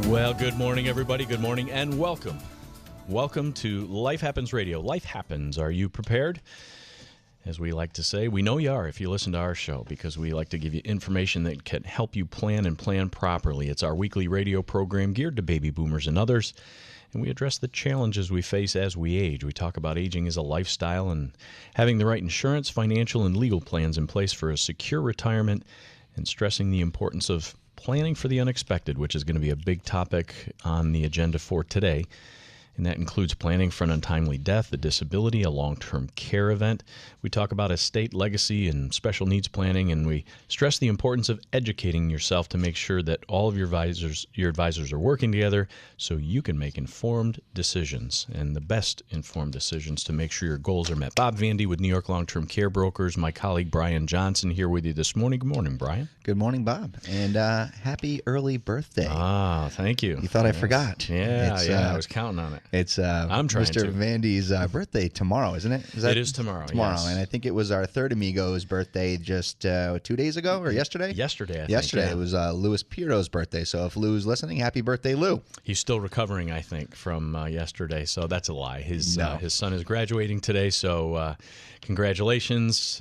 Well, good morning, everybody. Good morning and welcome. Welcome to Life Happens Radio. Life happens. Are you prepared? As we like to say, we know you are if you listen to our show, because we like to give you information that can help you plan and plan properly. It's our weekly radio program geared to baby boomers and others, and we address the challenges we face as we age. We talk about aging as a lifestyle and having the right insurance, financial, and legal plans in place for a secure retirement, and stressing the importance of planning for the unexpected, which is going to be a big topic on the agenda for today. And that includes planning for an untimely death, a disability, a long-term care event. We talk about estate, legacy, and special needs planning, and we stress the importance of educating yourself to make sure that all of your advisors are working together so you can make informed decisions, and the best informed decisions to make sure your goals are met. Bob Vandy with New York Long-Term Care Brokers, my colleague Brian Johnson here with you this morning. Good morning, Brian. Good morning, Bob, and happy early birthday. Ah, thank you. You thought I forgot. Yeah, I was counting on it. It's I'm trying Mr. to. Vandy's birthday tomorrow, isn't it? It is tomorrow. Tomorrow, yes. and I think it was our third amigo's birthday just 2 days ago or yesterday. Yesterday, I think. Yesterday, Yeah. it was Louis Pierro's birthday. So if Lou's listening, happy birthday, Lou. He's still recovering, I think, from yesterday. So that's a lie. His son is graduating today. So congratulations.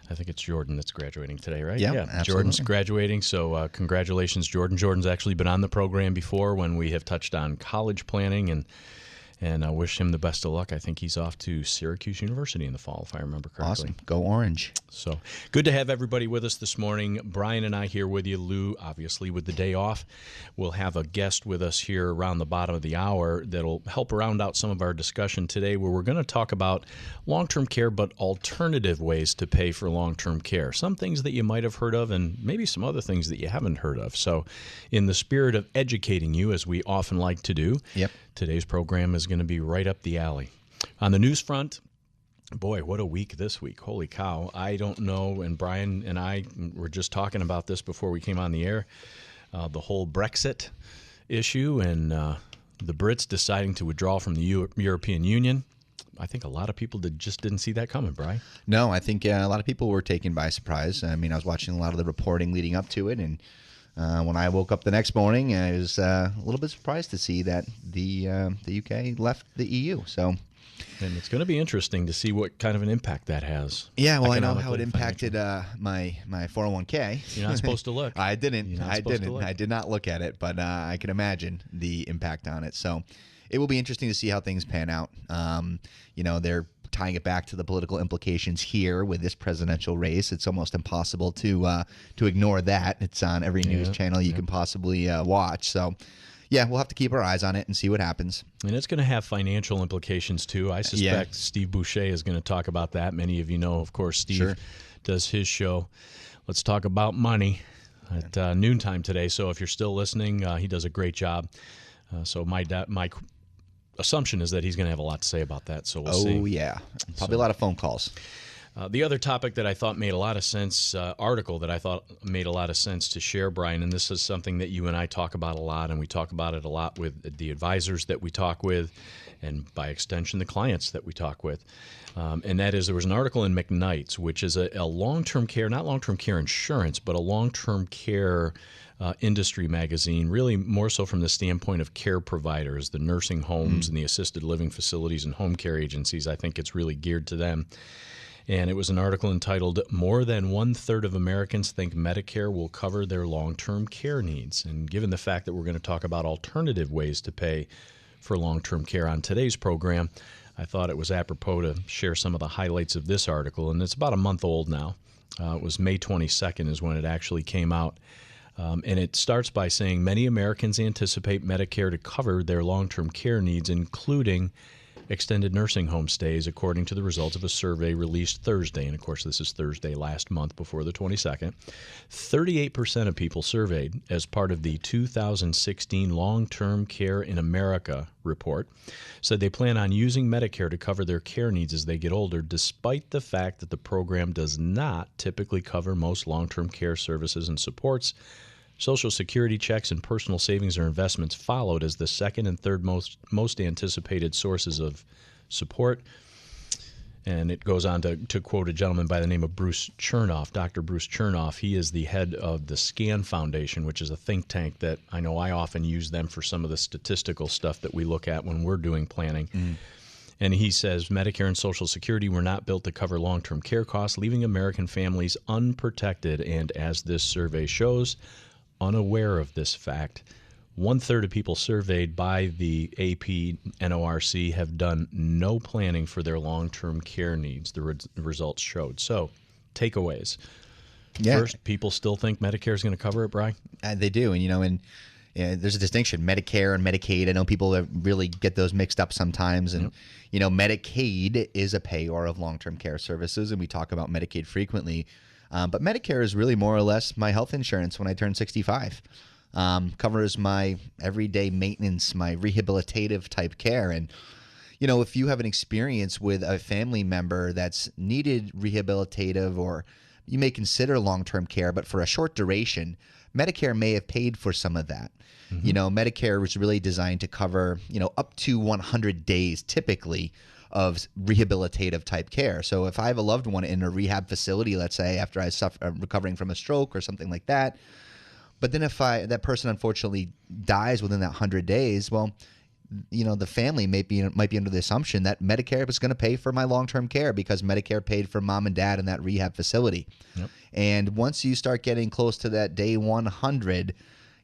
I think it's Jordan that's graduating today, right? Yeah, absolutely. Jordan's graduating, so congratulations, Jordan. Jordan's actually been on the program before when we have touched on college planning, and I wish him the best of luck. I think he's off to Syracuse University in the fall, if I remember correctly. Awesome. Go Orange. So good to have everybody with us this morning. Brian and I here with you. Lou, obviously, with the day off. We'll have a guest with us here around the bottom of the hour that'll help round out some of our discussion today, where we're going to talk about long-term care, but alternative ways to pay for long-term care. Some things that you might have heard of, and maybe some other things that you haven't heard of. So in the spirit of educating you, as we often like to do, today's program is going to be right up the alley. On the news front, boy, what a week this week. Holy cow. I don't know, and Brian and I were just talking about this before we came on the air, the whole Brexit issue and the Brits deciding to withdraw from the European Union. I think a lot of people just didn't see that coming, Brian. No, I think a lot of people were taken by surprise. I mean, I was watching a lot of the reporting leading up to it, and when I woke up the next morning, I was a little bit surprised to see that the UK left the EU. So, and it's going to be interesting to see what kind of an impact that has. Yeah, well, I know how it impacted my 401k. You're not supposed to look. I didn't. I did not look at it, but I can imagine the impact on it. So, it will be interesting to see how things pan out. They're tying it back to the political implications here with this presidential race. It's almost impossible to ignore that. It's on every news channel you can possibly watch. So, yeah, we'll have to keep our eyes on it and see what happens. And it's going to have financial implications, too. I suspect Steve Boucher is going to talk about that. Many of you know, of course, Steve does his show. Let's talk about money at noontime today. So if you're still listening, he does a great job. So my assumption is that he's going to have a lot to say about that, so we'll see. Oh, yeah. Probably a lot of phone calls. The other topic that I thought made a lot of sense, article that I thought made a lot of sense to share, Brian, and this is something that you and I talk about a lot, and we talk about it a lot with the advisors that we talk with, and by extension, the clients that we talk with. And that is, there was an article in McKnight's, which is a long-term care, not long-term care insurance, but a long-term care industry magazine, really more so from the standpoint of care providers, the nursing homes and the assisted living facilities and home care agencies. I think it's really geared to them. And it was an article entitled, "More than 1/3 of Americans think Medicare will cover their long-term care needs." And given the fact that we're going to talk about alternative ways to pay for long-term care on today's program, I thought it was apropos to share some of the highlights of this article. And it's about a month old now. It was May 22nd is when it actually came out. And it starts by saying many Americans anticipate Medicare to cover their long-term care needs, including extended nursing home stays, according to the results of a survey released Thursday. And, of course, this is Thursday last month before the 22nd. 38% of people surveyed as part of the 2016 Long-Term Care in America report said they plan on using Medicare to cover their care needs as they get older, despite the fact that the program does not typically cover most long-term care services and supports. Social Security checks and personal savings or investments followed as the second and third most anticipated sources of support. And it goes on to quote a gentleman by the name of Bruce Chernoff, Dr. Bruce Chernoff. He is the head of the SCAN Foundation, which is a think tank that I know I often use them for some of the statistical stuff that we look at when we're doing planning. And he says Medicare and Social Security were not built to cover long-term care costs, leaving American families unprotected. And as this survey shows, unaware of this fact. 1/3 of people surveyed by the AP NORC have done no planning for their long-term care needs, the results showed. So, takeaways. Yeah. First, people still think Medicare is going to cover it, Brian? They do. And, there's a distinction, Medicare and Medicaid. I know people really get those mixed up sometimes. And, Medicaid is a payor of long-term care services, and we talk about Medicaid frequently. But Medicare is really more or less my health insurance when I turn 65. Covers my everyday maintenance, my rehabilitative type care. And, if you have an experience with a family member that's needed rehabilitative, or you may consider long-term care, but for a short duration, Medicare may have paid for some of that. Medicare was really designed to cover, up to 100 days typically of rehabilitative type care. So if I have a loved one in a rehab facility, let's say after I suffer recovering from a stroke or something like that, but then if that person unfortunately dies within that 100 days, well, the family might be under the assumption that Medicare was going to pay for my long-term care because Medicare paid for mom and dad in that rehab facility. Yep. And once you start getting close to that day 100,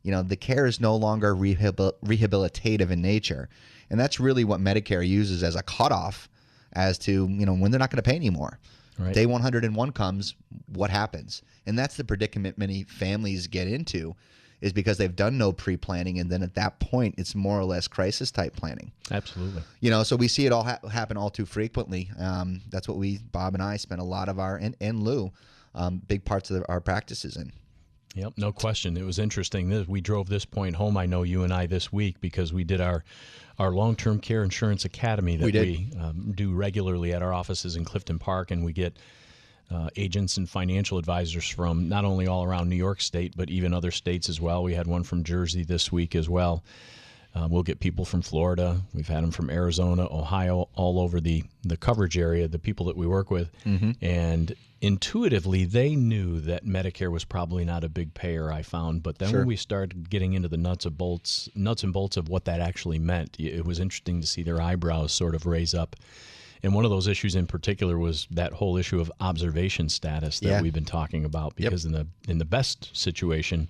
the care is no longer rehabilitative in nature. And that's really what Medicare uses as a cutoff as to, when they're not going to pay anymore. Right. Day 101 comes, what happens? And that's the predicament many families get into, is because they've done no pre-planning, and then at that point, it's more or less crisis-type planning. Absolutely. So we see it all happen all too frequently. That's what Bob and I, spend a lot of our, and Lou, big parts of our practices in. Yep, no question. It was interesting. We drove this point home, I know you and I, this week, because we did our long-term care insurance academy that we do regularly at our offices in Clifton Park, and we get agents and financial advisors from not only all around New York State, but even other states as well. We had one from Jersey this week as well. We'll get people from Florida. We've had them from Arizona, Ohio, all over the coverage area, the people that we work with. And intuitively, they knew that Medicare was probably not a big payer, I found. But then when we started getting into the nuts and bolts of what that actually meant, it was interesting to see their eyebrows sort of raise up. And one of those issues in particular was that whole issue of observation status that we've been talking about. Because in the best situation,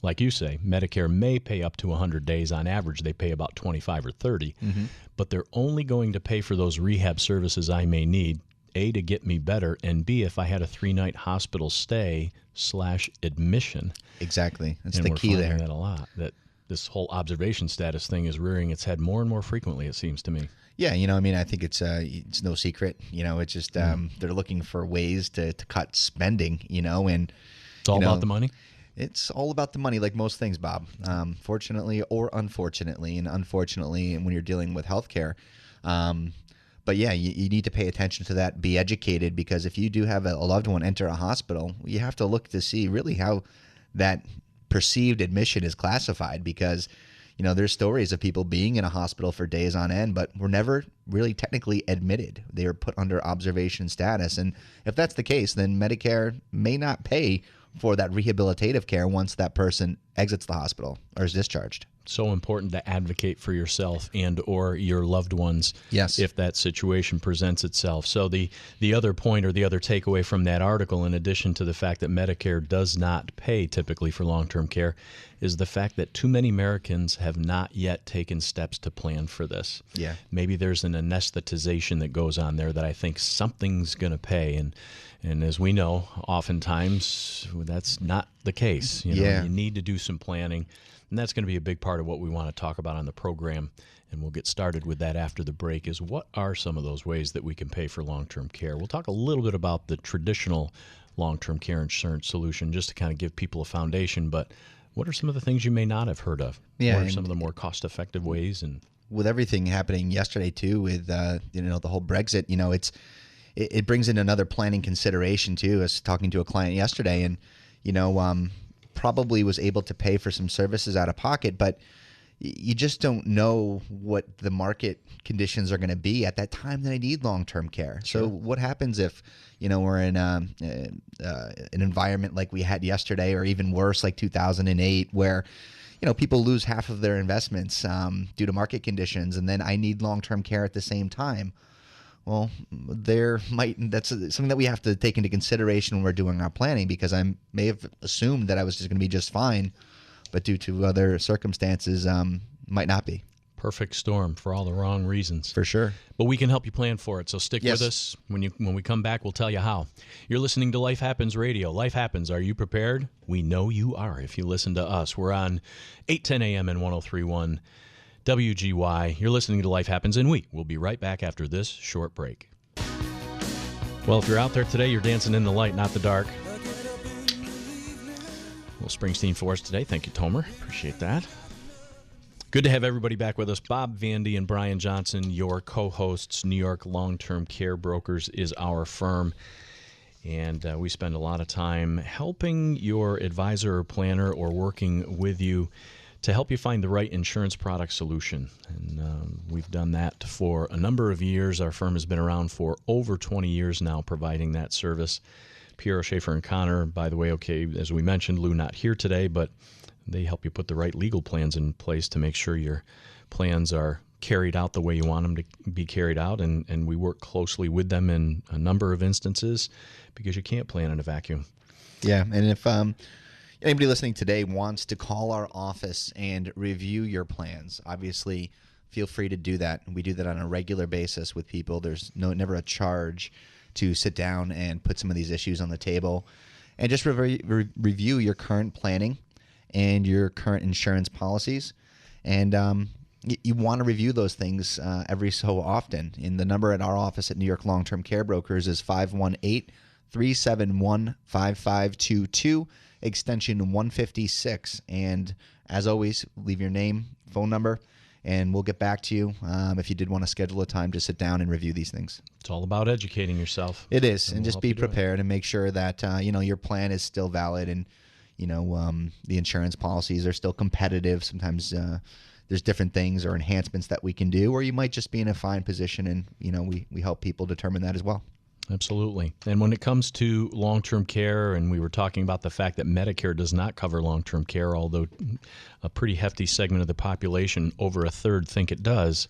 like you say, Medicare may pay up to 100 days. On average, they pay about 25 or 30. But they're only going to pay for those rehab services I may need, A, to get me better, and B, if I had a 3-night hospital stay / admission. Exactly. That's and the we're key finding there. That a lot, that this whole observation status thing is rearing its head more and more frequently, it seems to me. Yeah, I think it's no secret. It's just they're looking for ways to cut spending, and it's all about the money. It's all about the money, like most things, Bob. Fortunately or unfortunately, and unfortunately, when you're dealing with healthcare. But yeah, you need to pay attention to that. Be educated, because if you do have a loved one enter a hospital, you have to look to see really how that perceived admission is classified, because there's stories of people being in a hospital for days on end, but were never really technically admitted. They were put under observation status. And if that's the case, then Medicare may not pay for that rehabilitative care once that person exits the hospital or is discharged. So important to advocate for yourself and or your loved ones if that situation presents itself. So the other point or the other takeaway from that article, in addition to the fact that Medicare does not pay typically for long-term care, is the fact that too many Americans have not yet taken steps to plan for this. Yeah. Maybe there's an anesthetization that goes on there that I think something's going to pay. And as we know, oftentimes that's not the case. You need to do some planning. And that's going to be a big part of what we want to talk about on the program, and we'll get started with that after the break, is what are some of those ways that we can pay for long-term care. We'll talk a little bit about the traditional long-term care insurance solution just to kind of give people a foundation, but what are some of the things you may not have heard of? Yeah, what are some of the more cost-effective ways? And with everything happening yesterday, too, with the whole Brexit, it brings in another planning consideration, too. I was talking to a client yesterday, and, probably was able to pay for some services out of pocket, but you just don't know what the market conditions are going to be at that time that I need long-term care. Sure. So what happens if, we're in an environment like we had yesterday, or even worse, like 2008, where people lose half of their investments due to market conditions, and then I need long-term care at the same time. Well, that's something that we have to take into consideration when we're doing our planning, because I may have assumed that I was just going to be just fine, but due to other circumstances, might not be. Perfect storm for all the wrong reasons. For sure. But we can help you plan for it. So stick with us. When we come back, we'll tell you how. You're listening to Life Happens Radio. Life Happens. Are you prepared? We know you are if you listen to us. We're on 810 a.m. and 103.1 WGY. You're listening to Life Happens, and we'll be right back after this short break. Well, if you're out there today, you're dancing in the light, not the dark. A little Springsteen for us today. Thank you, Tomer. Appreciate that. Good to have everybody back with us. Bob Vandy and Brian Johnson, your co-hosts. New York Long-Term Care Brokers is our firm. And we spend a lot of time helping your advisor or planner, or working with you to help you find the right insurance product solution. And we've done that for a number of years. Our firm has been around for over 20 years now, providing that service. Pierro, Schaefer, and Connor, by the way, okay, as we mentioned, Lou not here today, but they help you put the right legal plans in place to make sure your plans are carried out the way you want them to be carried out. And we work closely with them in a number of instances, because you can't plan in a vacuum. Yeah, and if anybody listening today wants to call our office and review your plans, obviously feel free to do that. We do that on a regular basis with people. There's never a charge to sit down and put some of these issues on the table and just review your current planning and your current insurance policies. And you want to review those things every so often. And the number at our office at New York Long-Term Care Brokers is 518-371-5522, extension 156. And as always, leave your name, phone number, and we'll get back to you if you did want to schedule a time to sit down and review these things. It's all about educating yourself. It is, and just be prepared and make sure that your plan is still valid, and the insurance policies are still competitive. Sometimes there's different things or enhancements that we can do, or you might just be in a fine position, and we help people determine that as well. Absolutely. And when it comes to long-term care, and we were talking about the fact that Medicare does not cover long-term care, although a pretty hefty segment of the population, over a third, think it does,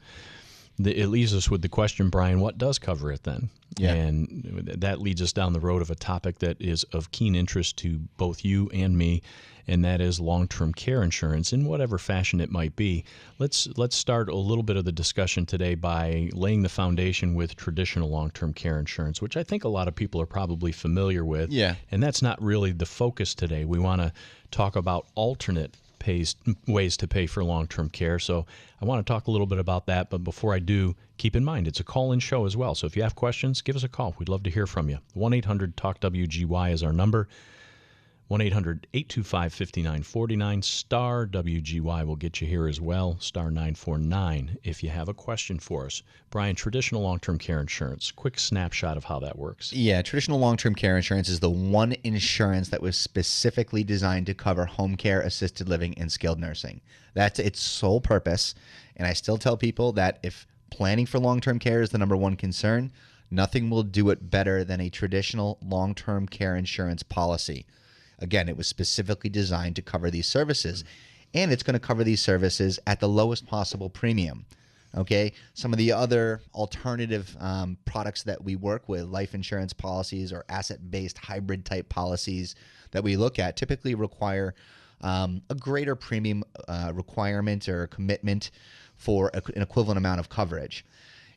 it leaves us with the question, Brian, what does cover it then? Yeah. And that leads us down the road of a topic that is of keen interest to both you and me, and that is long-term care insurance in whatever fashion it might be. Let's start a little bit of the discussion today by laying the foundation with traditional long-term care insurance, which I think a lot of people are probably familiar with. Yeah. And that's not really the focus today. We want to talk about alternate ways to pay for long-term care. So I want to talk a little bit about that. But before I do, keep in mind, it's a call-in show as well. So if you have questions, give us a call. We'd love to hear from you. 1-800-TALK-WGY is our number. 1-800-825-5949. Star WGY will get you here as well. Star 949 if you have a question for us. Brian, traditional long-term care insurance, quick snapshot of how that works. Yeah, traditional long-term care insurance is the one insurance that was specifically designed to cover home care, assisted living, and skilled nursing. That's its sole purpose. And I still tell people that if planning for long-term care is the number one concern, nothing will do it better than a traditional long-term care insurance policy. Again, it was specifically designed to cover these services, and it's going to cover these services at the lowest possible premium. Okay, some of the other alternative products that we work with, life insurance policies or asset-based hybrid type policies that we look at, typically require a greater premium requirement or commitment for an equivalent amount of coverage.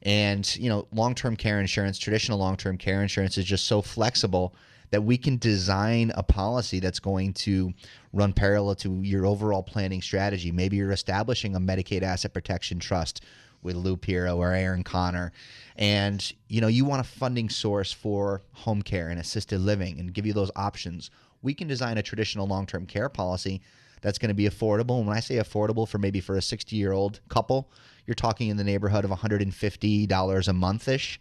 And long-term care insurance, traditional long-term care insurance, is just so flexible that we can design a policy that's going to run parallel to your overall planning strategy. Maybe you're establishing a Medicaid asset protection trust with Lou Pierro or Aaron Connor, and you want a funding source for home care and assisted living and give you those options. We can design a traditional long-term care policy that's going to be affordable. And when I say affordable, for a 60-year-old couple, you're talking in the neighborhood of $150 a month-ish,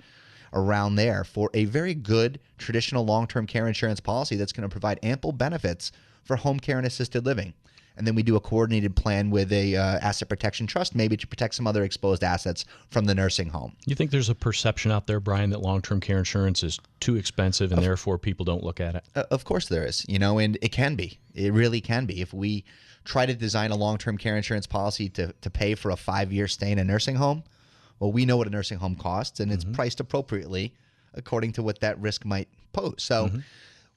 around there, for a very good traditional long-term care insurance policy that's going to provide ample benefits for home care and assisted living. and then we do a coordinated plan with a asset protection trust, maybe to protect some other exposed assets from the nursing home. You think there's a perception out there, Brian, that long-term care insurance is too expensive and therefore people don't look at it? Of course there is, and it can be. It really can be. If we try to design a long-term care insurance policy to pay for a 5-year stay in a nursing home, well, we know what a nursing home costs, and it's priced appropriately according to what that risk might pose. So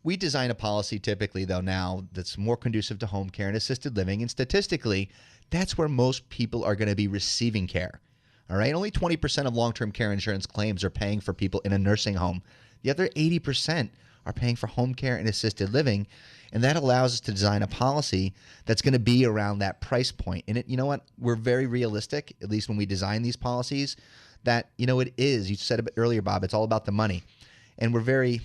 we design a policy typically, though, now that's more conducive to home care and assisted living. And statistically, that's where most people are going to be receiving care. All right. Only 20% of long-term care insurance claims are paying for people in a nursing home. The other 80% are paying for home care and assisted living. And that allows us to design a policy that's going to be around that price point. And you know what? We're very realistic, at least when we design these policies, that, it is. You said a bit earlier, Bob, it's all about the money. And we're very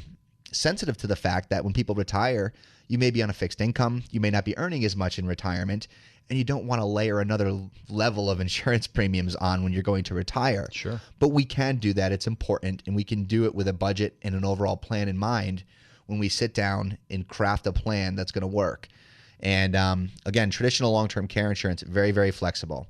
sensitive to the fact that when people retire, you may be on a fixed income, you may not be earning as much in retirement, and you don't want to layer another level of insurance premiums on when you're going to retire. Sure. But we can do that. It's important, and we can do it with a budget and an overall plan in mind when we sit down and craft a plan that's going to work. And again, traditional long-term care insurance, very, very flexible.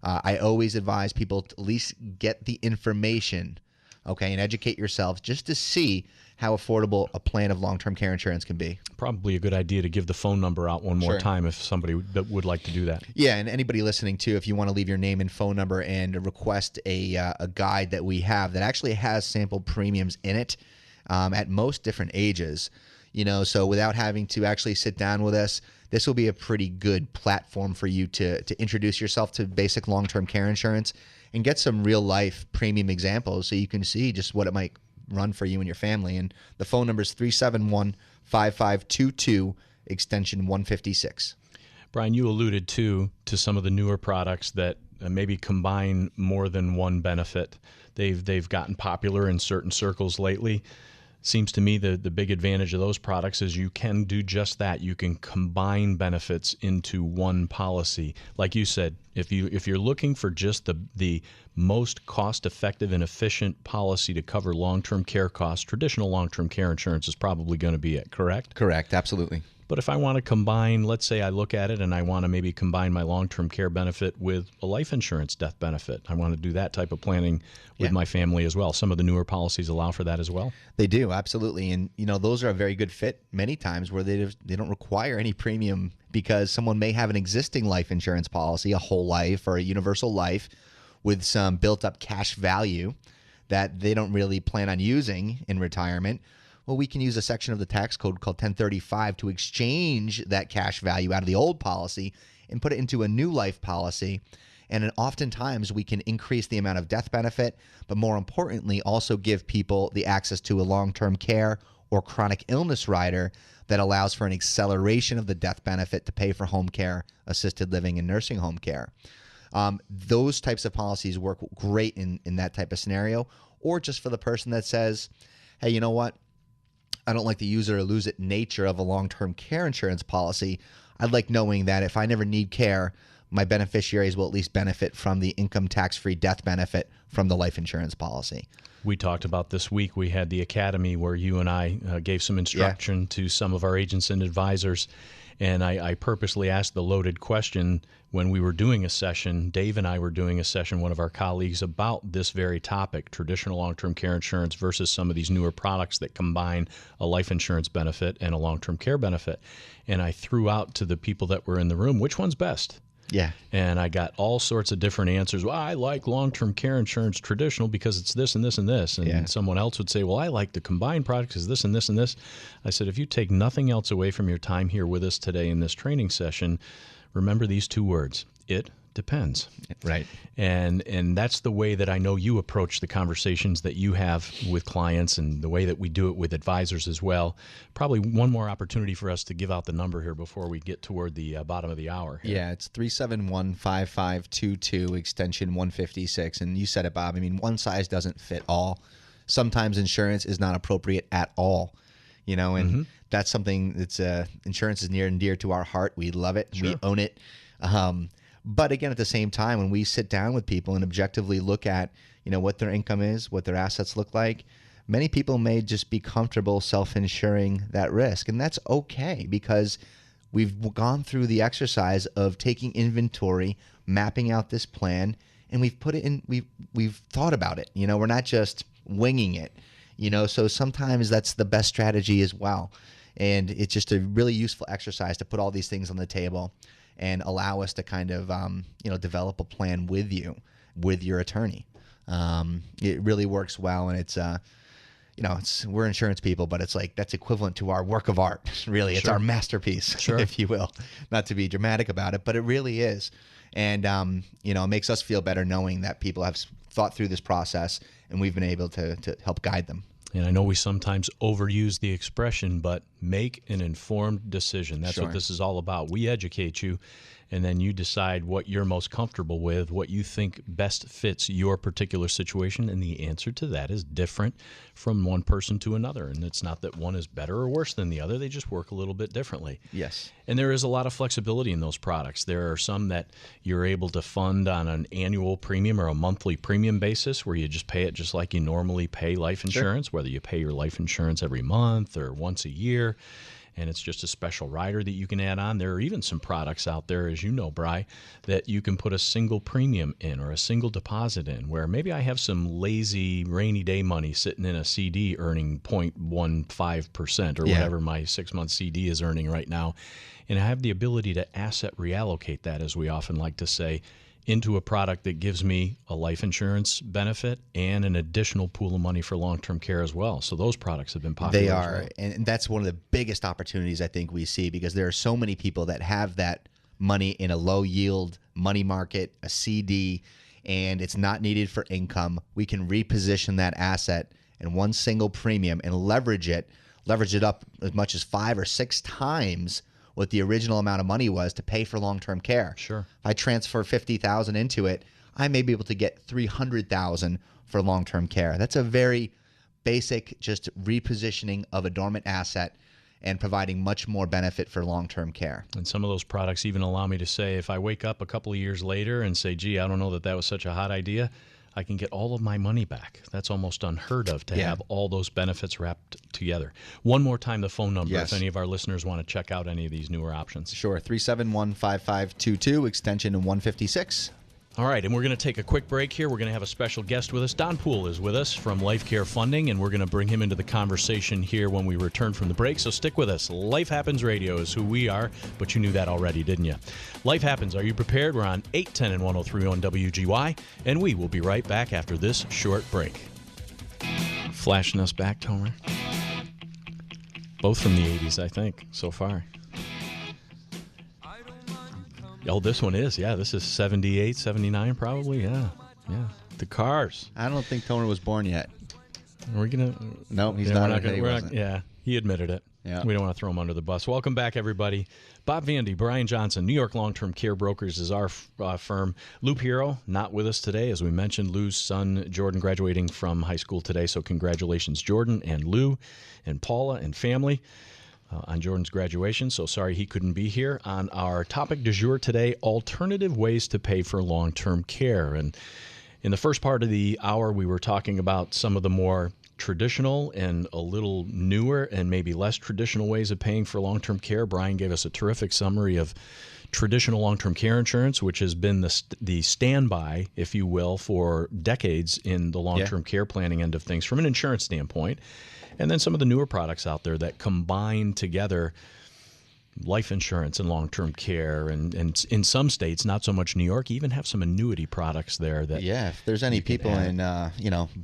I always advise people to at least get the information, okay, and educate yourselves just to see how affordable a plan of long-term care insurance can be. Probably a good idea to give the phone number out one more time if somebody would like to do that. Yeah, and anybody listening too, if you want to leave your name and phone number and request a guide that we have that actually has sample premiums in it at most different ages, so without having to actually sit down with us, this will be a pretty good platform for you to introduce yourself to basic long-term care insurance and get some real-life premium examples so you can see just what it might run for you and your family. And the phone number is 371-5522, extension 156. Brian, you alluded to some of the newer products that maybe combine more than one benefit. They've gotten popular in certain circles lately. Seems to me the big advantage of those products is you can do just that. You can combine benefits into one policy. Like you said, if you're looking for just the most cost-effective and efficient policy to cover long-term care costs, traditional long-term care insurance is probably going to be it, correct? Correct, absolutely. But if I want to combine, let's say I look at it and I want to maybe combine my long-term care benefit with a life insurance death benefit. I want to do that type of planning with my family as well. Some of the newer policies allow for that as well. They do, absolutely. And, those are a very good fit many times where they don't require any premium because someone may have an existing life insurance policy, a whole life or a universal life with some built-up cash value that they don't really plan on using in retirement. Well, we can use a section of the tax code called 1035 to exchange that cash value out of the old policy and put it into a new life policy. And oftentimes we can increase the amount of death benefit, but more importantly, also give people the access to a long-term care or chronic illness rider that allows for an acceleration of the death benefit to pay for home care, assisted living, and nursing home care. Those types of policies work great in that type of scenario, or just for the person that says, hey, you know what? I don't like the use it or lose it nature of a long-term care insurance policy. I'd like knowing that if I never need care, my beneficiaries will at least benefit from the income tax-free death benefit from the life insurance policy. We talked about this week. We had the academy where you and I gave some instruction to some of our agents and advisors. And I purposely asked the loaded question when we were doing a session. Dave and I were doing a session, one of our colleagues, about this very topic, traditional long-term care insurance versus some of these newer products that combine a life insurance benefit and a long-term care benefit. And I threw out to the people that were in the room, which one's best? Yeah. And I got all sorts of different answers. Well, I like long-term care insurance traditional because it's this and this and this. And someone else would say, well, I like the combined product because this and this and this. I said, if you take nothing else away from your time here with us today in this training session, remember these two words. It depends. Right. And that's the way that I know you approach the conversations that you have with clients and the way that we do it with advisors as well. Probably one more opportunity for us to give out the number here before we get toward the bottom of the hour here. Yeah, it's 371-5522, extension 156. And you said it, Bob. I mean, one size doesn't fit all. Sometimes insurance is not appropriate at all. And that's something that's insurance is near and dear to our heart. We love it. Sure. We own it. But again, at the same time, when we sit down with people and objectively look at, what their income is, what their assets look like, many people may just be comfortable self-insuring that risk. And that's okay because we've gone through the exercise of taking inventory, mapping out this plan, and we've put it in, we've thought about it. We're not just winging it, so sometimes that's the best strategy as well. And it's just a really useful exercise to put all these things on the table and allow us to kind of, develop a plan with you, with your attorney. It really works well, and it's, we're insurance people, but it's like that's equivalent to our work of art. Really, it's our masterpiece, if you will. Not to be dramatic about it, but it really is. And it makes us feel better knowing that people have thought through this process, and we've been able to help guide them. And I know we sometimes overuse the expression, but make an informed decision. That's what this is all about. We educate you, and then you decide what you're most comfortable with, what you think best fits your particular situation. And the answer to that is different from one person to another. And it's not that one is better or worse than the other. They just work a little bit differently. Yes. And there is a lot of flexibility in those products. There are some that you're able to fund on an annual premium or a monthly premium basis where you just pay it just like you normally pay life insurance, whether you pay your life insurance every month or once a year. And it's just a special rider that you can add on. There are even some products out there, as you know, Bri, that you can put a single premium in or a single deposit in, where maybe I have some lazy rainy day money sitting in a CD earning 0.15% or whatever my 6-month CD is earning right now. And I have the ability to asset reallocate that, as we often like to say, into a product that gives me a life insurance benefit and an additional pool of money for long-term care as well. So those products have been popular. They are, as well. And that's one of the biggest opportunities I think we see, because there are so many people that have that money in a low-yield money market, a CD, and it's not needed for income. We can reposition that asset in one single premium and leverage it up as much as 5 or 6 times what the original amount of money was to pay for long-term care. Sure. If I transfer $50,000 into it, I may be able to get $300,000 for long-term care. That's a very basic just repositioning of a dormant asset and providing much more benefit for long-term care. And some of those products even allow me to say, if I wake up a couple of years later and say, gee, I don't know that was such a hot idea, I can get all of my money back. That's almost unheard of to have all those benefits wrapped together. One more time, the phone number, if any of our listeners want to check out any of these newer options. Sure, 371-5522, extension 156. All right, and we're going to take a quick break here. We're going to have a special guest with us. Don Poole is with us from Life Care Funding, and we're going to bring him into the conversation here when we return from the break. So stick with us. Life Happens Radio is who we are, but you knew that already, didn't you? Life Happens. Are you prepared? We're on 810 and 103 on WGY, and we will be right back after this short break. Flashing us back, Tomer. Both from the 80s, I think, so far. Oh, this one is. Yeah, this is 78, 79 probably. Yeah. The Cars. I don't think Toner was born yet. Are we going to? No, he's not. He admitted it. Yeah. We don't want to throw him under the bus. Welcome back, everybody. Bob Vandy, Brian Johnson, New York Long-Term Care Brokers is our firm. Lou Pierro, not with us today. As we mentioned, Lou's son, Jordan, graduating from high school today. So congratulations, Jordan and Lou and Paula and family. On Jordan's graduation, so sorry he couldn't be here. On our topic du jour today, alternative ways to pay for long-term care. And in the first part of the hour, we were talking about some of the more traditional and a little newer and maybe less traditional ways of paying for long-term care. Brian gave us a terrific summary of traditional long-term care insurance, which has been the standby, if you will, for decades in the long-term care planning end of things from an insurance standpoint. And then some of the newer products out there that combine together life insurance and long-term care. And in some states, not so much New York, even have some annuity products there. That if there's any people in,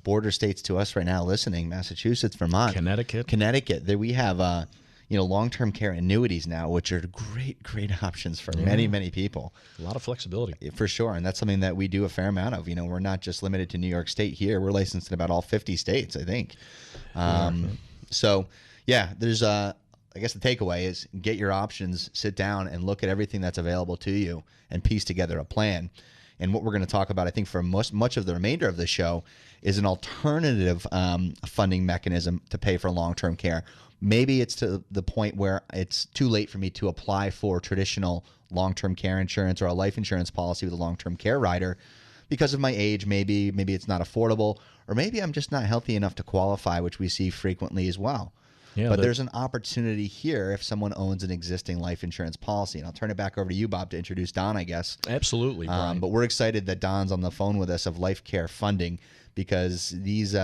border states to us right now listening, Massachusetts, Vermont. Connecticut, that we have, long-term care annuities now, which are great options for many, many people. A lot of flexibility. For sure. And that's something that we do a fair amount of. We're not just limited to New York State here. We're licensed in about all 50 states, I think. There's I guess the takeaway is get your options, sit down and look at everything that's available to you and piece together a plan. And what we're going to talk about, I think, for much of the remainder of the show is an alternative funding mechanism to pay for long-term care. Maybe it's to the point where it's too late for me to apply for traditional long-term care insurance or a life insurance policy with a long-term care rider because of my age. Maybe it's not affordable, or maybe I'm just not healthy enough to qualify, which we see frequently as well. Yeah, but there's an opportunity here if someone owns an existing life insurance policy. And I'll turn it back over to you, Bob, to introduce Don, I guess. Absolutely, Brian. But we're excited that Don's on the phone with us of Life Care Funding, because these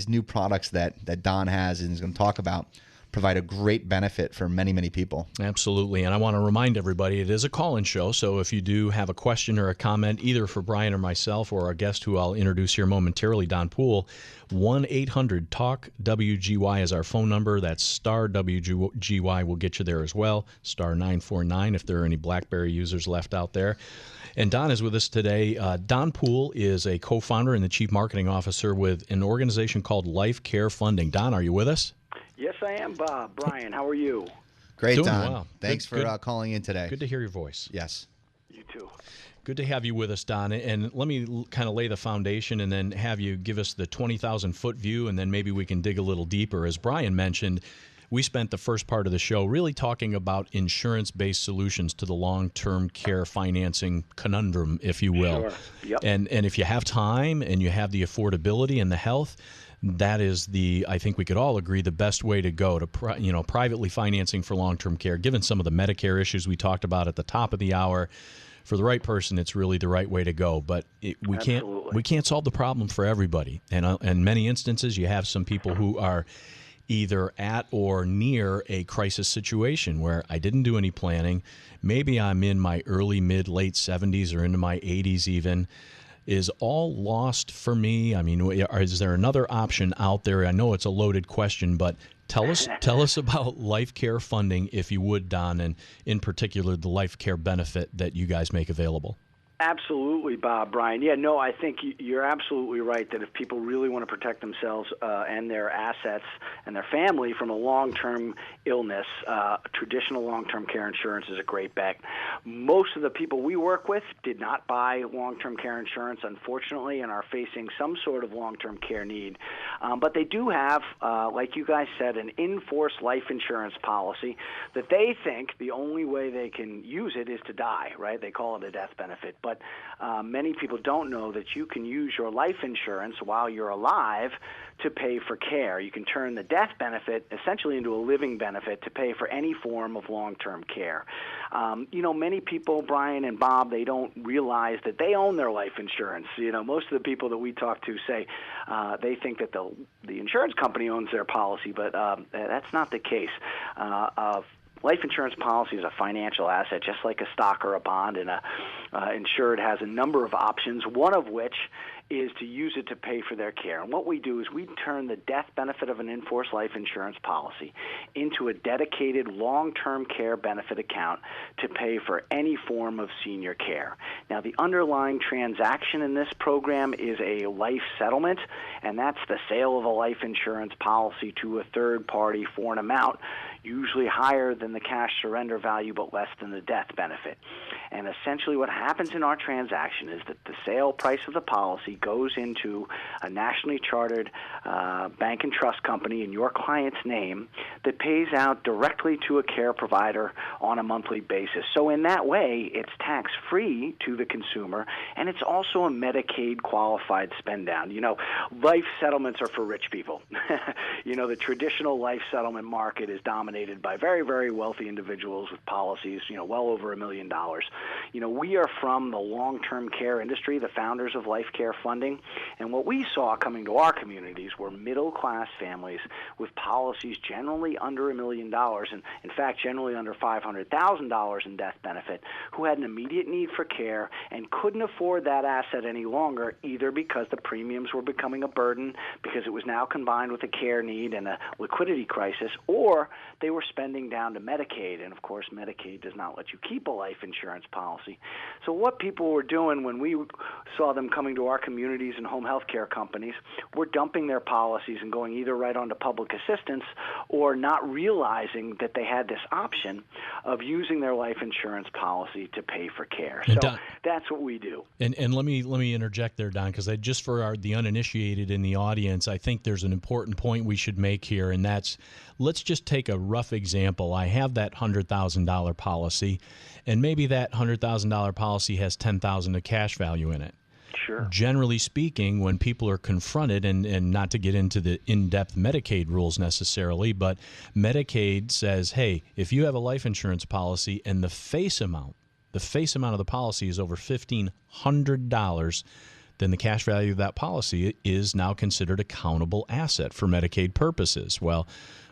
new products that Don has and is going to talk about provide a great benefit for many, many people. Absolutely. And I want to remind everybody, it is a call-in show, so if you do have a question or a comment, either for Brian or myself or our guest who I'll introduce here momentarily, Don Poole, 1-800-TALK-WGY is our phone number. That's star WGY will get you there as well, star 949 if there are any BlackBerry users left out there. And Don is with us today. Don Poole is a co-founder and the chief marketing officer with an organization called Life Care Funding. Don, are you with us? Yes, I am, Bob. Brian, how are you? Great, Doing Don. well. Thanks for calling in today. Good to hear your voice. Yes. You too. Good to have you with us, Don. And let me kind of lay the foundation and then have you give us the 20,000-foot view, and then maybe we can dig a little deeper. As Brian mentioned, we spent the first part of the show really talking about insurance-based solutions to the long-term care financing conundrum, if you will. Sure. Yep. And if you have time and you have the affordability and the health, that is I think we could all agree, the best way to go to, privately financing for long-term care. Given some of the Medicare issues we talked about at the top of the hour, for the right person, it's really the right way to go. But we can't solve the problem for everybody. And in many instances, you have some people who are either at or near a crisis situation where I didn't do any planning. Maybe I'm in my early, mid, late 70s or into my 80s even. Is all lost for me? I mean, is there another option out there? I know it's a loaded question, but tell us about Life Care Funding, if you would, Don, and in particular the Life Care benefit that you guys make available. Absolutely, Bob, Brian. Yeah, no, I think you're absolutely right that if people really want to protect themselves and their assets and their family from a long-term illness, traditional long-term care insurance is a great bet. Most of the people we work with did not buy long-term care insurance, unfortunately, and are facing some sort of long-term care need. But they do have, like you guys said, an in-force life insurance policy that they think the only way they can use it is to die, right? They call it a death benefit. But many people don't know that you can use your life insurance while you're alive to pay for care. You can turn the death benefit essentially into a living benefit to pay for any form of long-term care. Many people, Brian and Bob, they don't realize that they own their life insurance. Most of the people that we talk to say they think that the insurance company owns their policy, but that's not the case. Life insurance policy is a financial asset, just like a stock or a bond, and insured has a number of options, one of which is to use it to pay for their care. And what we do is we turn the death benefit of an in-force life insurance policy into a dedicated long-term care benefit account to pay for any form of senior care. Now, the underlying transaction in this program is a life settlement, and that's the sale of a life insurance policy to a third party for an amount usually higher than the cash surrender value but less than the death benefit. And essentially what happens in our transaction is that the sale price of the policy goes into a nationally chartered bank and trust company in your client's name that pays out directly to a care provider on a monthly basis. So in that way, it's tax-free to the consumer, and it's also a Medicaid qualified spend down. Life settlements are for rich people. The traditional life settlement market is dominated by very, very wealthy individuals with policies, well over $1 million. We are from the long-term care industry, the founders of Life Care Funding, and what we saw coming to our communities were middle-class families with policies generally under $1 million, and in fact, generally under $500,000 in death benefit, who had an immediate need for care and couldn't afford that asset any longer, either because the premiums were becoming a burden, because it was now combined with a care need and a liquidity crisis, or they were spending down to Medicaid, and of course Medicaid does not let you keep a life insurance policy. So what people were doing when we saw them coming to our communities and home health care companies were dumping their policies and going either right onto public assistance or not realizing that they had this option of using their life insurance policy to pay for care. So Don, that's what we do. And let me interject there, Don, because just for the uninitiated in the audience, I think there's an important point we should make here, and that's, let's just take a rough example. I have that $100,000 policy, and maybe that $100,000 policy has $10,000 of cash value in it. Sure. Generally speaking, when people are confronted, and not to get into the in-depth Medicaid rules necessarily, but Medicaid says, hey, if you have a life insurance policy and the face amount of the policy is over $1,500, then the cash value of that policy is now considered a countable asset for Medicaid purposes. Well,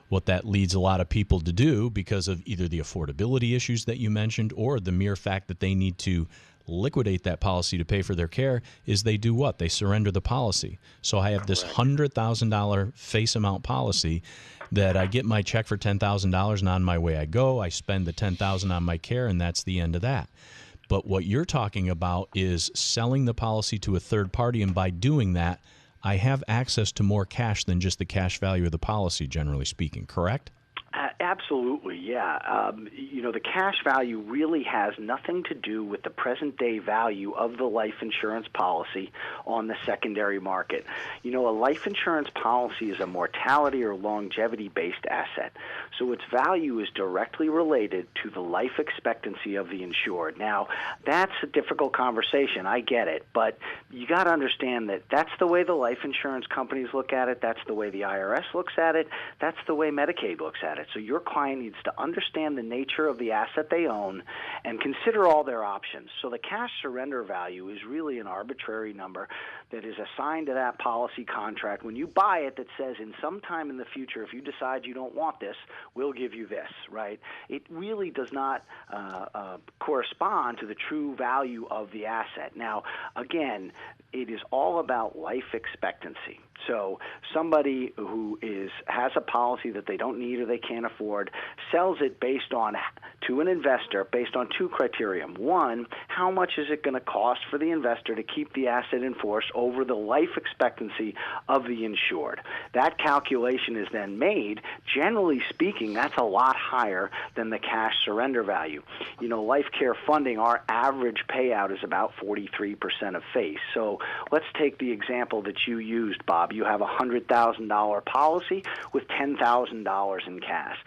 what that leads a lot of people to do, because of either the affordability issues that you mentioned or the mere fact that they need to liquidate that policy to pay for their care, is they do what? They surrender the policy. So I have this $100,000 face amount policy that I get my check for $10,000, and on my way I go, I spend the $10,000 on my care, and that's the end of that. But what you're talking about is selling the policy to a third party, and by doing that, I have access to more cash than just the cash value of the policy, generally speaking, correct? Absolutely, yeah. The cash value really has nothing to do with the present-day value of the life insurance policy on the secondary market. A life insurance policy is a mortality or longevity-based asset, so its value is directly related to the life expectancy of the insured. Now, that's a difficult conversation. I get it, but you got to understand that that's the way the life insurance companies look at it. That's the way the IRS looks at it. That's the way Medicaid looks at it. So your client needs to understand the nature of the asset they own and consider all their options. So the cash surrender value is really an arbitrary number that is assigned to that policy contract. When you buy it, that says in some time in the future, if you decide you don't want this, we'll give you this, right? It really does not correspond to the true value of the asset. Now, again, it is all about life expectancy. So somebody who has a policy that they don't need or they can't afford sells it to an investor based on two criteria. One, how much is it going to cost for the investor to keep the asset in force over the life expectancy of the insured? That calculation is then made. Generally speaking, that's a lot higher than the cash surrender value. Life care funding, our average payout is about 43% of face. So let's take the example that you used, Bob. You have a $100,000 policy with $10,000 in cash.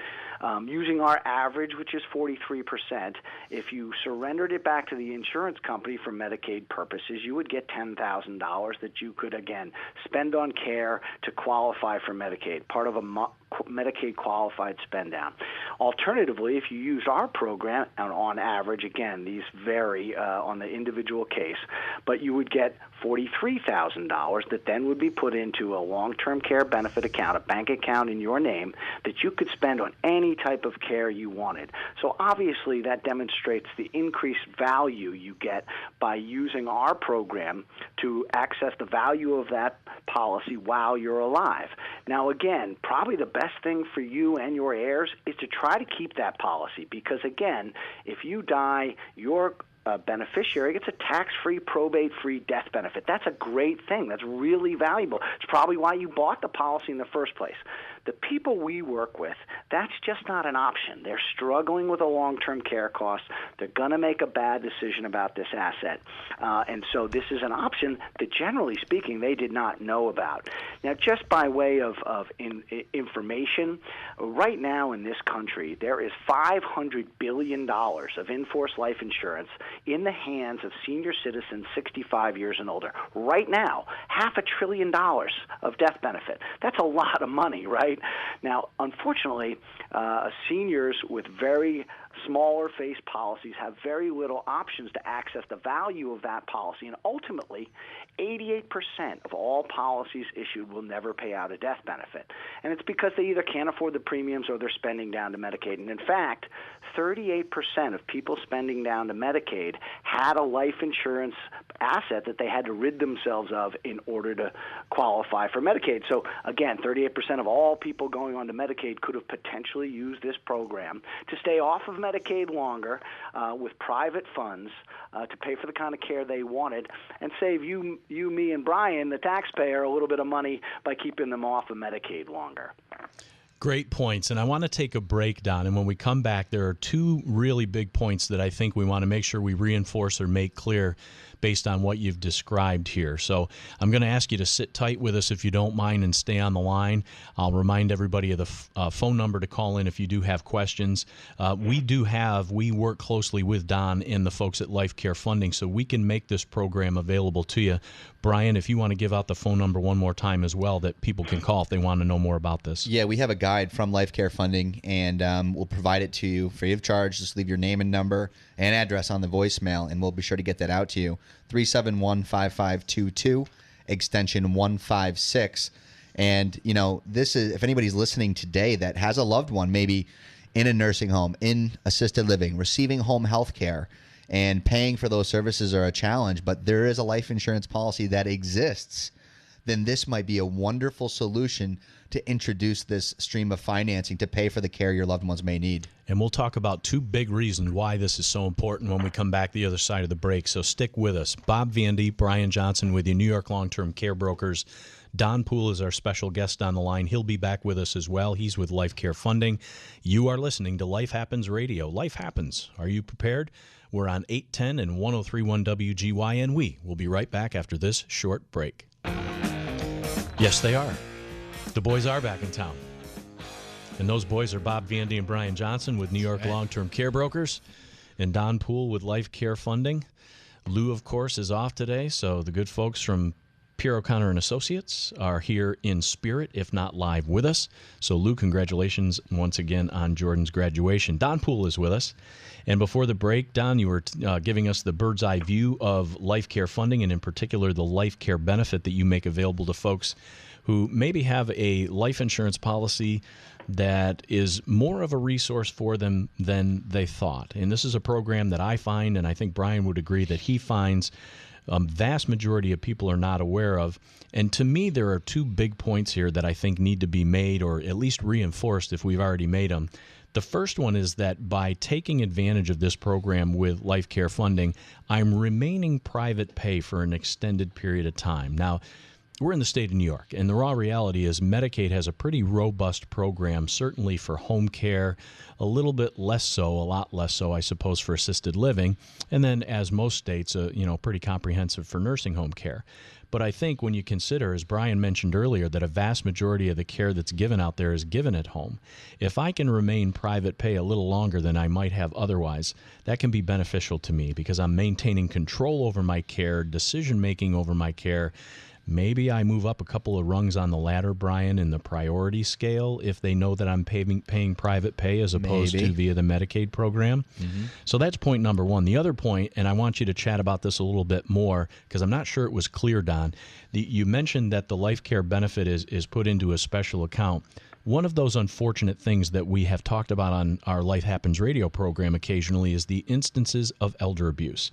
Using our average, which is 43%, if you surrendered it back to the insurance company for Medicaid purposes, you would get $10,000 that you could, again, spend on care to qualify for Medicaid, part of a Medicaid qualified spend down. Alternatively, if you use our program, and on average, again, these vary on the individual case, but you would get $43,000 that then would be put into a long-term care benefit account, a bank account in your name that you could spend on any type of care you wanted. So obviously that demonstrates the increased value you get by using our program to access the value of that policy while you're alive. Now again, probably the best thing for you and your heirs is to try to keep that policy because again, if you die, your beneficiary gets a tax-free, probate-free death benefit. That's a great thing. That's really valuable. It's probably why you bought the policy in the first place. The people we work with, that's just not an option. They're struggling with a long-term care cost. They're going to make a bad decision about this asset. And so this is an option that, generally speaking, they did not know about. Now, just by way of information, right now in this country, there is $500 billion of in-force life insurance in the hands of senior citizens 65 years and older. Right now, $500 billion of death benefit. That's a lot of money, right? Now, unfortunately, seniors with very smaller face policies have very little options to access the value of that policy, and ultimately 88% of all policies issued will never pay out a death benefit. And it's because they either can't afford the premiums or they're spending down to Medicaid. And in fact, 38% of people spending down to Medicaid had a life insurance asset that they had to rid themselves of in order to qualify for Medicaid. So again, 38% of all people going on to Medicaid could have potentially used this program to stay off of Medicaid longer with private funds to pay for the kind of care they wanted and save you, me, and Brian, the taxpayer, a little bit of money by keeping them off of Medicaid longer. Great points. And I want to take a break, Don. And when we come back, there are two really big points that I think we want to make sure we reinforce or make clear based on what you've described here. So I'm going to ask you to sit tight with us if you don't mind and stay on the line. I'll remind everybody of the phone number to call in if you do have questions. We work closely with Don and the folks at Life Care Funding, so we can make this program available to you. Brian, if you want to give out the phone number one more time as well that people can call if they want to know more about this. Yeah, we have a guide from Life Care Funding, and we'll provide it to you free of charge. Just leave your name and number and address on the voicemail, and we'll be sure to get that out to you. 371-5522, extension 156. And, this is, if anybody's listening today that has a loved one, maybe in a nursing home, in assisted living, receiving home health care, and paying for those services are a challenge, but there is a life insurance policy that exists, then this might be a wonderful solution to introduce this stream of financing to pay for the care your loved ones may need. And we'll talk about two big reasons why this is so important when we come back the other side of the break. So stick with us. Bob Vandy, Brian Johnson with you, New York Long-Term Care Brokers. Don Poole is our special guest on the line. He'll be back with us as well. He's with Life Care Funding. You are listening to Life Happens Radio. Life happens. Are you prepared? We're on 810 and 103.1 WGYN. We will be right back after this short break. Yes, they are. The boys are back in town. And those boys are Bob Vandy and Brian Johnson with New York Long-Term Care Brokers and Don Poole with Life Care Funding. Lou, of course, is off today, so the good folks from Pierro6 and Associates are here in spirit, if not live, with us. So, Lou, congratulations once again on Jordan's graduation. Don Poole is with us. And before the break, Don, you were giving us the bird's eye view of Life Care Funding, and in particular the life care benefit that you make available to folks who maybe have a life insurance policy that is more of a resource for them than they thought. And this is a program that I find, and I think Brian would agree that he finds a vast majority of people are not aware of. And to me, there are two big points here that I think need to be made, or at least reinforced if we've already made them. The first one is that by taking advantage of this program with Life Care Funding, I'm remaining private pay for an extended period of time. Now, we're in the state of New York, and the raw reality is Medicaid has a pretty robust program, certainly for home care, a little bit less so, a lot less so, I suppose, for assisted living, and then, as most states, pretty comprehensive for nursing home care. But I think when you consider, as Brian mentioned earlier, that a vast majority of the care that's given out there is given at home, if I can remain private pay a little longer than I might have otherwise, that can be beneficial to me because I'm maintaining control over my care, decision-making over my care. Maybe I move up a couple of rungs on the ladder, Brian, in the priority scale if they know that I'm paying private pay as opposed to via the Medicaid program. Mm-hmm. So that's point number one. The other point, and I want you to chat about this a little bit more because I'm not sure it was clear, Don. You mentioned that the life care benefit is put into a special account. One of those unfortunate things that we have talked about on our Life Happens radio program occasionally is the instances of elder abuse.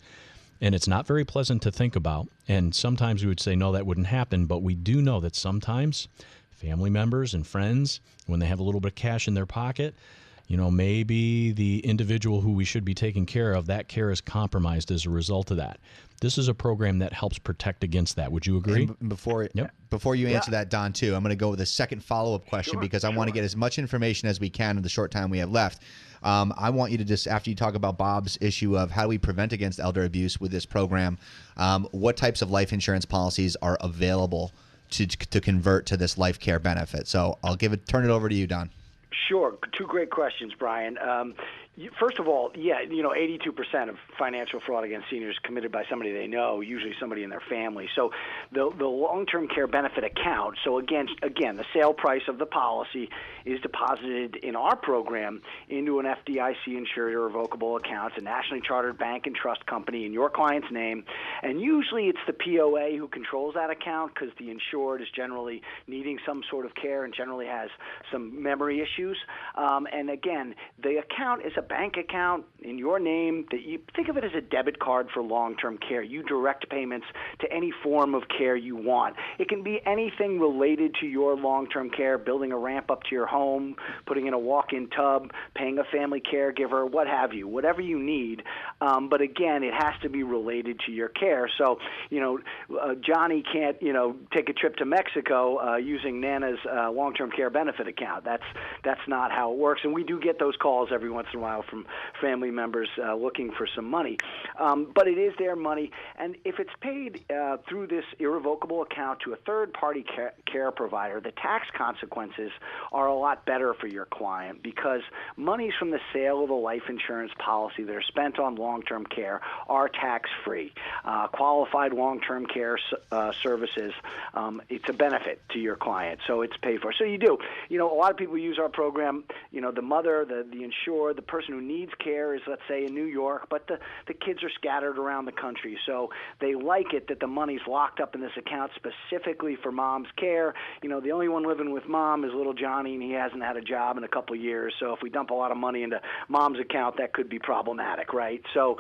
And it's not very pleasant to think about. And sometimes we would say, no, that wouldn't happen. But we do know that sometimes family members and friends, when they have a little bit of cash in their pocket, maybe the individual who we should be taking care of, that care is compromised as a result of that. This is a program that helps protect against that. Would you agree? And before you answer that, Don, too, I'm going to go with a second follow-up question because I want to get as much information as we can in the short time we have left. I want you to just, after you talk about Bob's issue of how do we prevent against elder abuse with this program, what types of life insurance policies are available to convert to this life care benefit? So I'll turn it over to you, Don. Sure. Two great questions, Brian. First of all, 82% of financial fraud against seniors committed by somebody they know, usually somebody in their family. So the long-term care benefit account, so again, the sale price of the policy is deposited in our program into an FDIC-insured irrevocable account. It's a nationally chartered bank and trust company in your client's name. And usually it's the POA who controls that account because the insured is generally needing some sort of care and generally has some memory issues. And again, the account is a bank account in your name that you think of it as a debit card for long-term care. You direct payments to any form of care you want. It can be anything related to your long-term care, building a ramp up to your home, putting in a walk-in tub, paying a family caregiver, what have you, whatever you need. But again, it has to be related to your care. So, Johnny can't, take a trip to Mexico using Nana's long-term care benefit account. That's not how it works. And we do get those calls every once in a while file from family members looking for some money. But it is their money, and if it's paid through this irrevocable account to a third-party care provider, the tax consequences are a lot better for your client because monies from the sale of a life insurance policy that are spent on long-term care are tax-free. Qualified long-term care services, it's a benefit to your client, so it's paid for. So you do. A lot of people use our program. The mother, the insured, the person who needs care is, let's say, in New York, but the kids are scattered around the country. So they like it that the money's locked up in this account specifically for mom's care. The only one living with mom is little Johnny, and he hasn't had a job in a couple of years. So if we dump a lot of money into mom's account, that could be problematic, right? So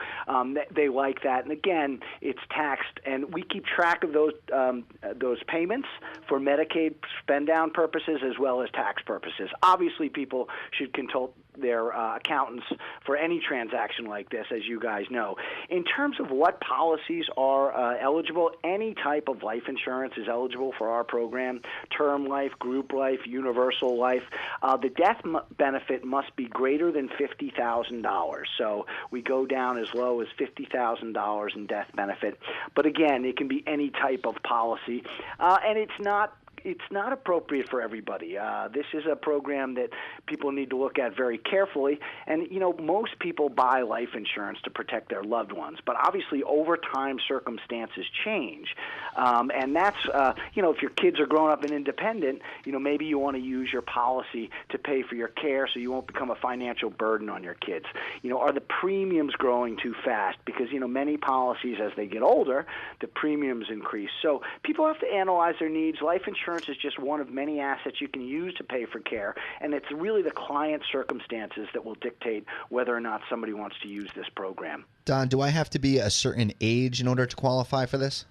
they like that. And again, it's taxed, and we keep track of those payments for Medicaid spend-down purposes as well as tax purposes. Obviously, people should consult their accountants for any transaction like this, as you guys know. In terms of what policies are eligible, any type of life insurance is eligible for our program: term life, group life, universal life. The death benefit must be greater than $50,000. So we go down as low as $50,000 in death benefit. But again, it can be any type of policy, and it's not appropriate for everybody. This is a program that people need to look at very carefully. And, most people buy life insurance to protect their loved ones. But obviously, over time, circumstances change. And that's, if your kids are growing up and independent, maybe you want to use your policy to pay for your care so you won't become a financial burden on your kids. Are the premiums growing too fast? Because, many policies, as they get older, the premiums increase. So people have to analyze their needs. Life insurance is just one of many assets you can use to pay for care, and it's really the client's circumstances that will dictate whether or not somebody wants to use this program. Don, do I have to be a certain age in order to qualify for this?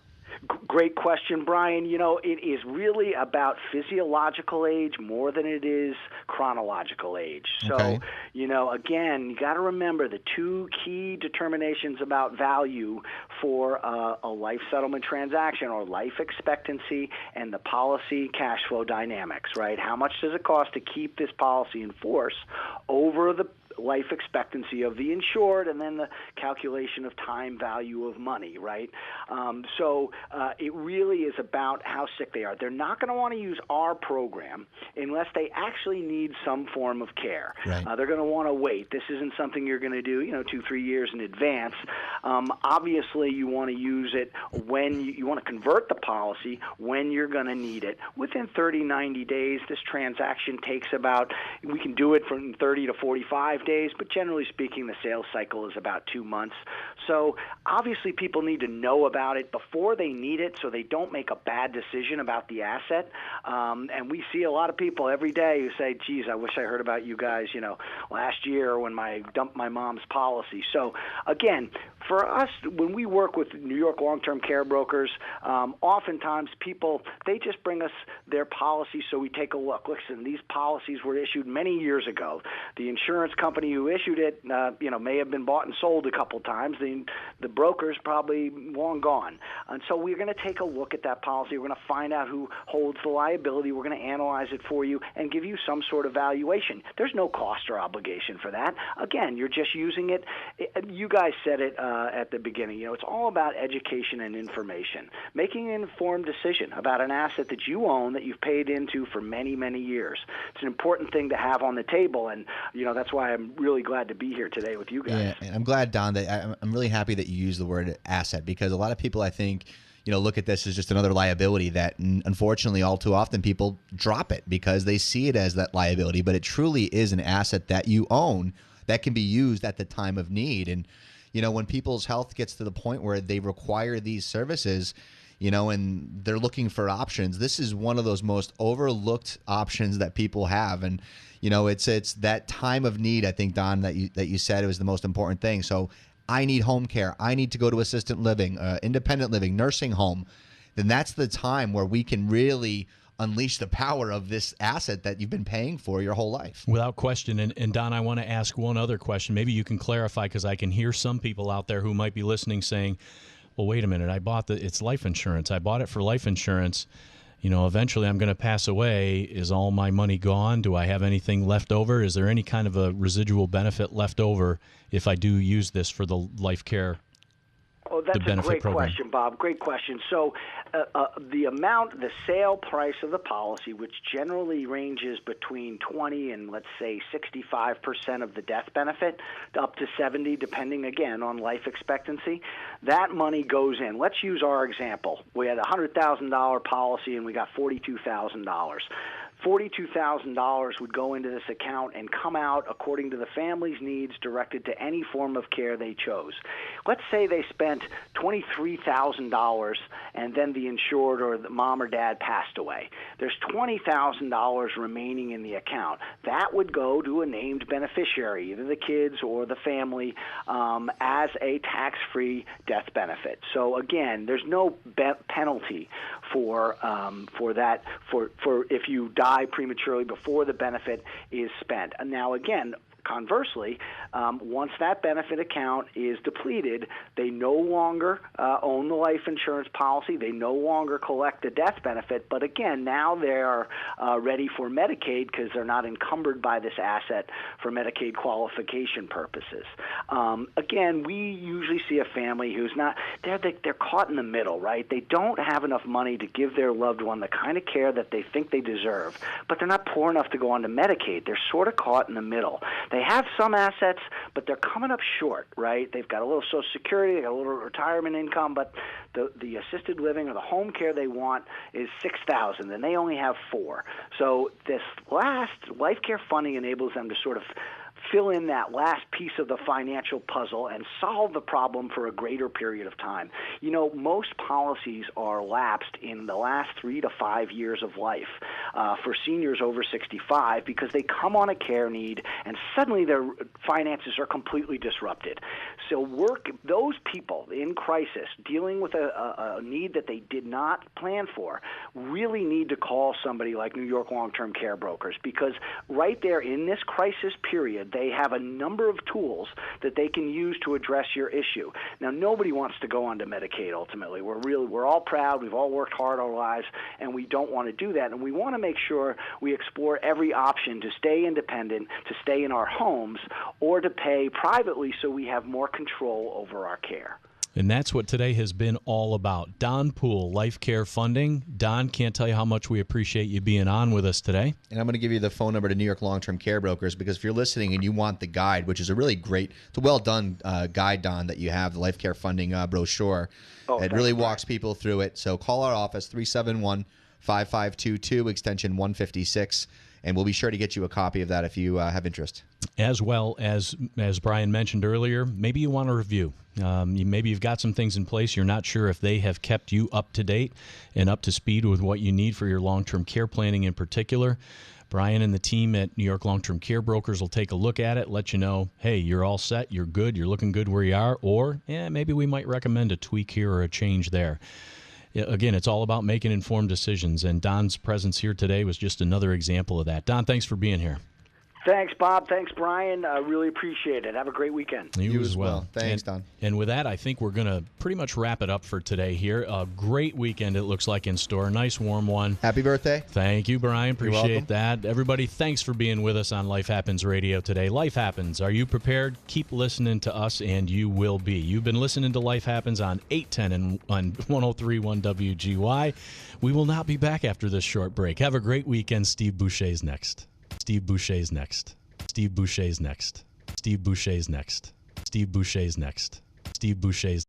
Great question, Brian. It is really about physiological age more than it is chronological age. So, okay. Again, you got to remember the two key determinations about value for a life settlement transaction or life expectancy and the policy cash flow dynamics, right? How much does it cost to keep this policy in force over the life expectancy of the insured, and then the calculation of time value of money, right? So it really is about how sick they are. They're not going to want to use our program unless they actually need some form of care. Right. They're going to want to wait. This isn't something you're going to do, 2-3 years in advance. Obviously, you want to use it when you want to convert the policy when you're going to need it. Within 30, 90 days, this transaction takes we can do it from 30 to 45 days, but generally speaking, the sales cycle is about 2 months. So obviously people need to know about it before they need it so they don't make a bad decision about the asset. And we see a lot of people every day who say, geez, I wish I heard about you guys, last year when I dumped my mom's policy. So again, for us, when we work with New York long-term care brokers, oftentimes people, they just bring us their policy so we take a look. Listen, these policies were issued many years ago. The insurance company who issued it, may have been bought and sold a couple times. The broker's probably long gone. And so we're going to take a look at that policy. We're going to find out who holds the liability. We're going to analyze it for you and give you some sort of valuation. There's no cost or obligation for that. Again, you're just using it. You guys said it at the beginning. It's all about education and information, making an informed decision about an asset that you own that you've paid into for many, many years. It's an important thing to have on the table, and that's why I'm really glad to be here today with you guys. Yeah, and I'm glad, Don, that I'm really happy that you use the word asset, because a lot of people, I think, look at this as just another liability that, unfortunately, all too often people drop it because they see it as that liability, but it truly is an asset that you own that can be used at the time of need. And when people's health gets to the point where they require these services, and they're looking for options, this is one of those most overlooked options that people have. And, it's that time of need, I think, Don, that you said it was the most important thing. So I need home care. I need to go to assisted living, independent living, nursing home. Then that's the time where we can really unleash the power of this asset that you've been paying for your whole life. Without question. And Don, I want to ask one other question. Maybe you can clarify, because I can hear some people out there who might be listening saying, well, wait a minute, it's life insurance. I bought it for life insurance. eventually I'm going to pass away. Is all my money gone? Do I have anything left over? Is there any kind of a residual benefit left over if I do use this for the life care? Oh, that's a great question, Bob. Great question. So the sale price of the policy, which generally ranges between 20 and, let's say, 65% of the death benefit, up to 70, depending, again, on life expectancy, that money goes in. Let's use our example. We had a $100,000 policy, and we got $42,000. $42,000 would go into this account and come out according to the family's needs, directed to any form of care they chose. Let's say they spent $23,000 and then the insured or the mom or dad passed away. There's $20,000 remaining in the account. That would go to a named beneficiary, either the kids or the family, as a tax-free death benefit. So again, there's no penalty for that for if you die prematurely before the benefit is spent. And now again, conversely, once that benefit account is depleted, they no longer own the life insurance policy. They no longer collect the death benefit. But again, now they're ready for Medicaid because they're not encumbered by this asset for Medicaid qualification purposes. Again, we usually see a family who's not they're caught in the middle, right? They don't have enough money to give their loved one the kind of care that they think they deserve, but they're not poor enough to go on to Medicaid. They're sort of caught in the middle. They have some assets, but they're coming up short, right? They've got a little Social Security, they got a little retirement income, but the assisted living or the home care they want is $6,000, and they only have $4,000. So this last life care funding enables them to sort of fill in that last piece of the financial puzzle and solve the problem for a greater period of time. Most policies are lapsed in the last 3 to 5 years of life for seniors over 65 because they come on a care need and suddenly their finances are completely disrupted. So those people in crisis dealing with a need that they did not plan for really need to call somebody like New York Long-Term Care Brokers, because right there in this crisis period, they have a number of tools that they can use to address your issue. Now, nobody wants to go on to Medicaid ultimately. We're all proud. We've all worked hard our lives, and we don't want to do that. And we want to make sure we explore every option to stay independent, to stay in our homes, or to pay privately so we have more control over our care. And that's what today has been all about. Don Poole, Life Care Funding. Don, can't tell you how much we appreciate you being on with us today. And I'm going to give you the phone number to New York Long-Term Care Brokers, because if you're listening and you want the guide, which is a really great, it's a well-done guide, Don, that you have, the Life Care Funding brochure. It really walks people through it. So call our office, 371-5522, extension 156. And we'll be sure to get you a copy of that if you have interest. As well as Brian mentioned earlier, maybe you want a review. Maybe you've got some things in place. You're not sure if they have kept you up to date and up to speed with what you need for your long-term care planning in particular. Brian and the team at New York Long-Term Care Brokers will take a look at it, let you know, hey, you're all set, you're good, you're looking good where you are, or maybe we might recommend a tweak here or a change there. Again, it's all about making informed decisions, and Don's presence here today was just another example of that. Don, thanks for being here. Thanks, Bob. Thanks, Brian. I really appreciate it. Have a great weekend. You as well. Thanks, Don. And with that, I think we're going to pretty much wrap it up for today here. A great weekend, it looks like, in store. A nice, warm one. Happy birthday. Thank you, Brian. Appreciate that. Everybody, thanks for being with us on Life Happens Radio today. Life Happens. Are you prepared? Keep listening to us, and you will be. You've been listening to Life Happens on 810 and on 103.1 WGY. We will not be back after this short break. Have a great weekend. Steve Boucher's next. Steve Boucher's next. Steve Boucher's next. Steve Boucher's next. Steve Boucher's next. Steve Boucher's